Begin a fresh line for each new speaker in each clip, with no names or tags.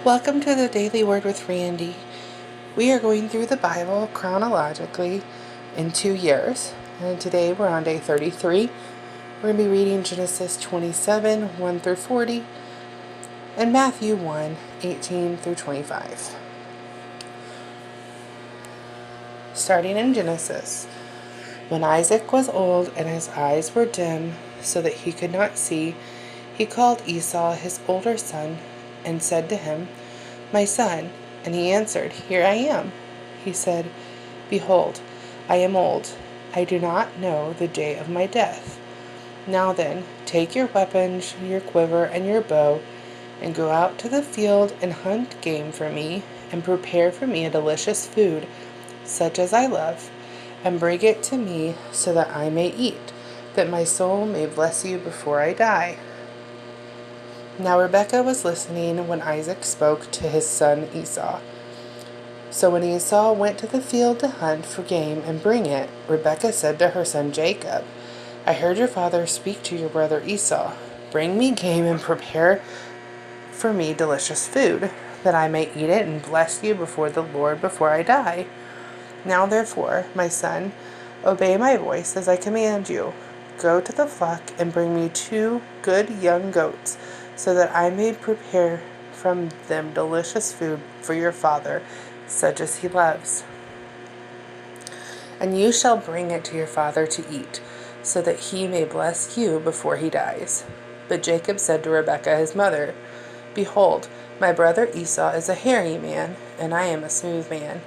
Welcome to the Daily Word with Randy. We are going through the Bible chronologically in 2 years, and today we're on day 33. We're going to be reading Genesis 27, 1 through 40, and Matthew 1, 18 through 25. Starting in Genesis. When Isaac was old and his eyes were dim so that he could not see, he called Esau his older son and said to him, "My son." And he answered, "Here I am." He said, "Behold, I am old. I do not know the day of my death. Now then, take your weapons, your quiver, and your bow, and go out to the field and hunt game for me, and prepare for me a delicious food, such as I love, and bring it to me so that I may eat, that my soul may bless you before I die." Now Rebekah was listening when Isaac spoke to his son Esau. So when Esau went to the field to hunt for game and bring it, Rebekah said to her son Jacob, "I heard your father speak to your brother Esau. Bring me game and prepare for me delicious food, that I may eat it and bless you before the Lord before I die. Now therefore, my son, obey my voice as I command you. Go to the flock and bring me 2 good young goats, so that I may prepare from them delicious food for your father, such as he loves. And you shall bring it to your father to eat, so that he may bless you before he dies." But Jacob said to Rebekah his mother, "Behold, my brother Esau is a hairy man, and I am a smooth man.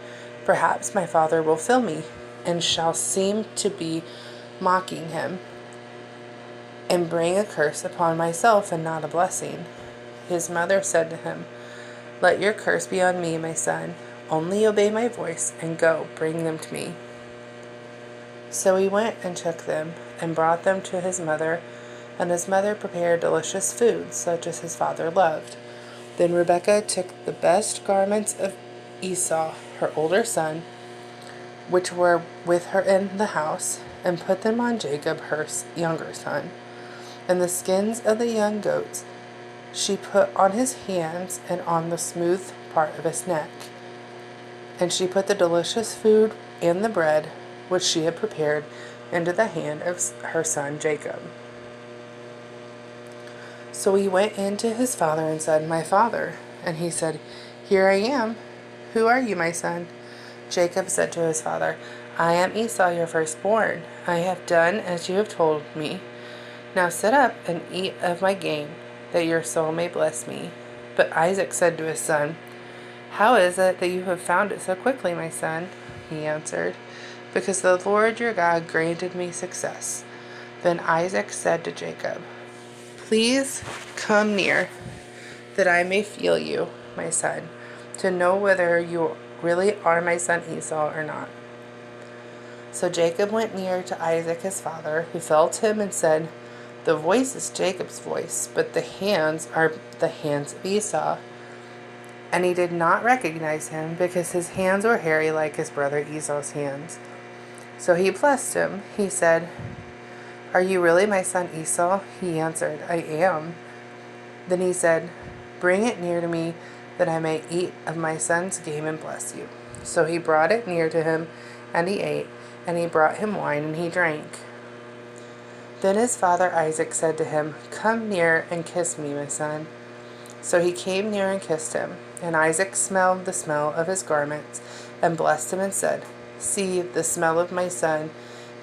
Perhaps my father will feel me, and shall seem to be mocking him, and bring a curse upon myself and not a blessing." His mother said to him, "Let your curse be on me, my son. Only obey my voice, and go, bring them to me." So he went and took them, and brought them to his mother, and his mother prepared delicious food, such as his father loved. Then Rebekah took the best garments of Esau, her older son, which were with her in the house, and put them on Jacob, her younger son. And the skins of the young goats she put on his hands and on the smooth part of his neck. And she put the delicious food and the bread, which she had prepared, into the hand of her son Jacob. So he went in to his father and said, "My father." And he said, "Here I am. Who are you, my son?" Jacob said to his father, "I am Esau, your firstborn. I have done as you have told me. Now sit up and eat of my game, that your soul may bless me." But Isaac said to his son, "How is it that you have found it so quickly, my son?" He answered, "Because the Lord your God granted me success." Then Isaac said to Jacob, "Please come near, that I may feel you, my son, to know whether you really are my son Esau or not." So Jacob went near to Isaac his father, who felt him and said, "The voice is Jacob's voice, but the hands are the hands of Esau." And he did not recognize him, because his hands were hairy like his brother Esau's hands. So he blessed him. He said, "Are you really my son Esau?" He answered, "I am." Then he said, "Bring it near to me, that I may eat of my son's game and bless you." So he brought it near to him, and he ate, and he brought him wine, and he drank. Then his father Isaac said to him, "Come near and kiss me, my son." So he came near and kissed him. And Isaac smelled the smell of his garments, and blessed him, and said, "See, the smell of my son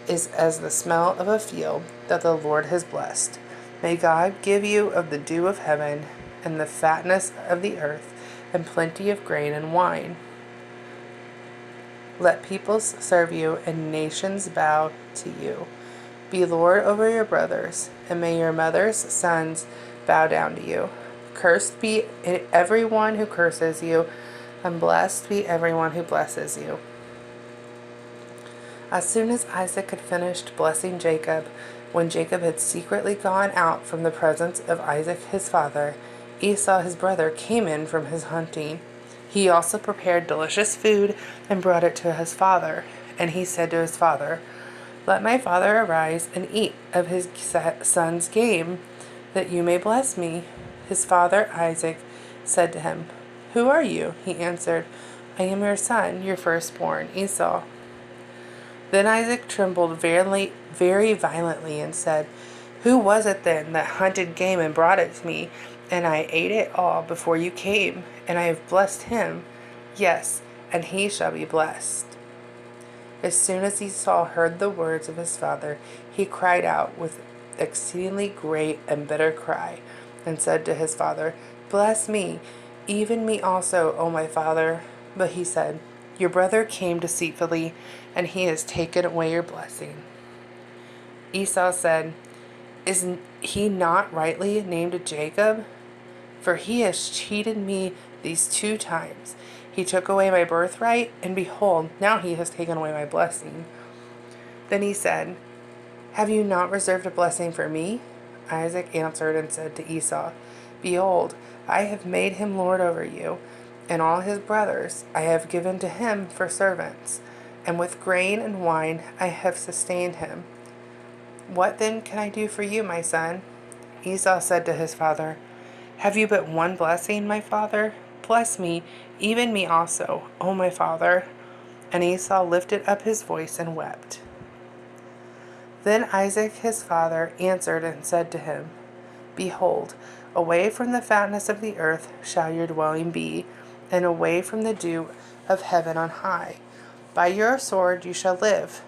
is as the smell of a field that the Lord has blessed. May God give you of the dew of heaven, and the fatness of the earth, and plenty of grain and wine. Let peoples serve you, and nations bow to you. Be Lord over your brothers, and may your mother's sons bow down to you. Cursed be everyone who curses you, and blessed be everyone who blesses you." As soon as Isaac had finished blessing Jacob, when Jacob had secretly gone out from the presence of Isaac his father, Esau his brother came in from his hunting. He also prepared delicious food and brought it to his father. And he said to his father, "Let my father arise and eat of his son's game, that you may bless me." His father Isaac said to him, "Who are you?" He answered, "I am your son, your firstborn, Esau." Then Isaac trembled very violently and said, "Who was it then that hunted game and brought it to me? And I ate it all before you came, and I have blessed him. Yes, and he shall be blessed." As soon as Esau heard the words of his father, he cried out with exceedingly great and bitter cry, and said to his father, "Bless me, even me also, O my father." But he said, "Your brother came deceitfully, and he has taken away your blessing." Esau said, "Is he not rightly named Jacob? For he has cheated me these 2 times. He took away my birthright, and behold, now he has taken away my blessing." Then he said, "Have you not reserved a blessing for me?" Isaac answered and said to Esau, "Behold, I have made him lord over you, and all his brothers I have given to him for servants, and with grain and wine I have sustained him. What then can I do for you, my son?" Esau said to his father, "Have you but one blessing, my father? Bless me, even me also, O my father." And Esau lifted up his voice and wept. Then Isaac his father answered and said to him, "Behold, away from the fatness of the earth shall your dwelling be, and away from the dew of heaven on high. By your sword you shall live,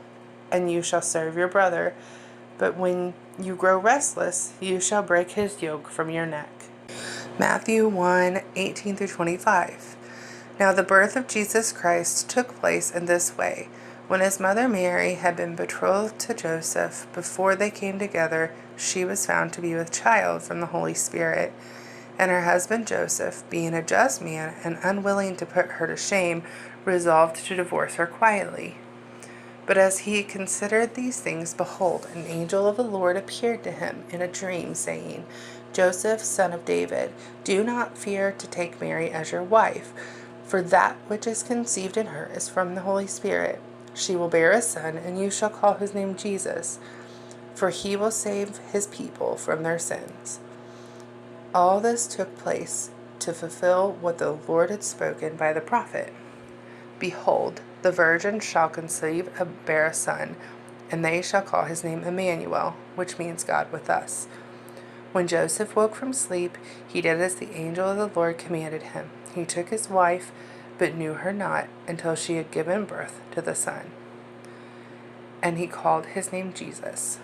and you shall serve your brother. But when you grow restless, you shall break his yoke from your neck." Matthew 1:18-25. Now the birth of Jesus Christ took place in this way. When his mother Mary had been betrothed to Joseph, before they came together, she was found to be with child from the Holy Spirit. And her husband Joseph, being a just man and unwilling to put her to shame, resolved to divorce her quietly. But as he considered these things, behold, an angel of the Lord appeared to him in a dream, saying, "Joseph, son of David, do not fear to take Mary as your wife, for that which is conceived in her is from the Holy Spirit. She will bear a son, and you shall call his name Jesus, for he will save his people from their sins." All this took place to fulfill what the Lord had spoken by the prophet. "Behold, the virgin shall conceive and bear a son, and they shall call his name Emmanuel," which means God with us. When Joseph woke from sleep, he did as the angel of the Lord commanded him. He took his wife, but knew her not until she had given birth to the son. And he called his name Jesus.